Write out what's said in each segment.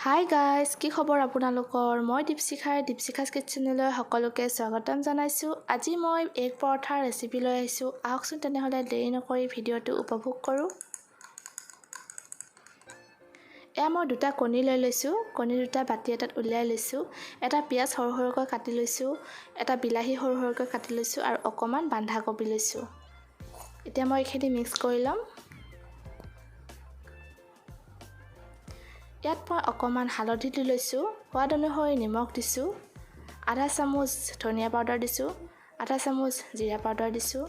Hi guys, কি খবৰ আপোনালোকৰ? মই deepsikha skitchenলৈ সকলোকে স্বাগতম জনাইছোঁ। আজি মই এগ পৰঠাৰ ৰেচিপি লৈ আহিছোঁ। আহকচোন তেনেহ'লে দেৰি নকৰি ভিডিঅ'টো উপভোগ কৰোঁ। এয়া মই দুটা কণী লৈ লৈছোঁ। কণী দুটা বাতি এটাত উলিয়াই লৈছোঁ। এটা পিঁয়াজ সৰু সৰুকৈ কাটি লৈছোঁ। এটা বিলাহী সৰু সৰুকৈ কাটি লৈছোঁ আৰু অকণমান বন্ধাকবি লৈছোঁ। এতিয়া মই এইখিনি মিক্স কৰি ল'ম। ইয়াত মই অকণমান হালধি দি লৈছোঁ, সোৱাদ অনুসৰি নিমখ দিছোঁ, আধা চামুচ ধনিয়া পাউডাৰ দিছোঁ, আধা চামুচ জিৰা পাউডাৰ দিছোঁ,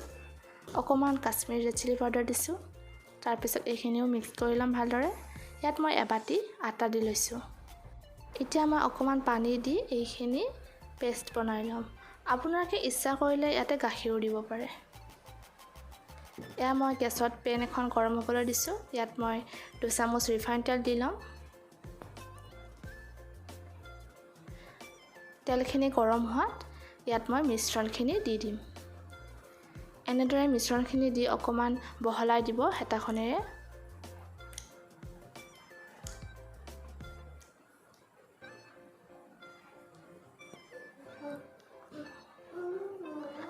অকণমান কাশ্মীৰী ৰেড চিলি পাউডাৰ দিছোঁ। তাৰপিছত এইখিনিও মিক্স কৰি ল'ম ভালদৰে। ইয়াত মই এবাটি আটা দি লৈছোঁ। এতিয়া মই অকণমান পানী দি এইখিনি পেষ্ট বনাই ল'ম। আপোনালোকে ইচ্ছা কৰিলে ইয়াতে গাখীৰো দিব পাৰে। এয়া মই গেছত পেন এখন গৰম হ'বলৈ দিছোঁ। ইয়াত মই 2 চামুচ ৰিফাইন তেল দি ল'ম। তেলখিনি গৰম হোৱাত ইয়াত মই মিশ্ৰণখিনি দি দিম। এনেদৰে মিশ্ৰণখিনি দি অকণমান বহলাই দিব হেতাখনেৰে।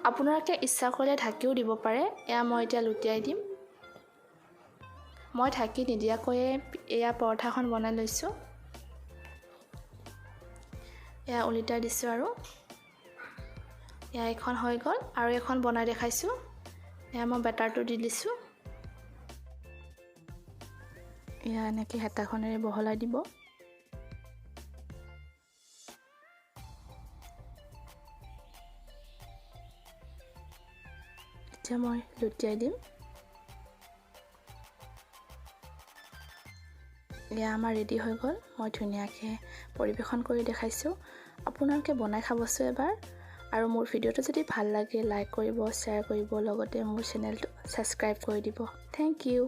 আপোনালোকে ইচ্ছা কৰিলে ঢাকিও দিব পাৰে। এয়া মই এতিয়া লুটিয়াই দিম। মই ঢাকি নিদিয়াকৈয়ে এয়া পৰঠাখন বনাই লৈছোঁ। এয়া উলিটাই দিছোঁ আৰু এয়া এখন হৈ গ'ল আৰু এখন বনাই দেখাইছোঁ। এয়া মই বেটাৰটো দি দিছোঁ। এয়া এনেকৈ হেতাখনেৰে বহলাই দিব। এতিয়া মই লুটিয়াই দিম। এয়া আমাৰ ৰেডি হৈ গ'ল। মই ধুনীয়াকৈ পৰিৱেশন কৰি দেখাইছোঁ। আপোনালোকে বনাই খাবচোন এবাৰ। আৰু মোৰ ভিডিঅ'টো যদি ভাল লাগে লাইক কৰিব, শ্বেয়াৰ কৰিব, লগতে মোৰ চেনেলটো ছাবস্ক্ৰাইব কৰি দিব। Thank U.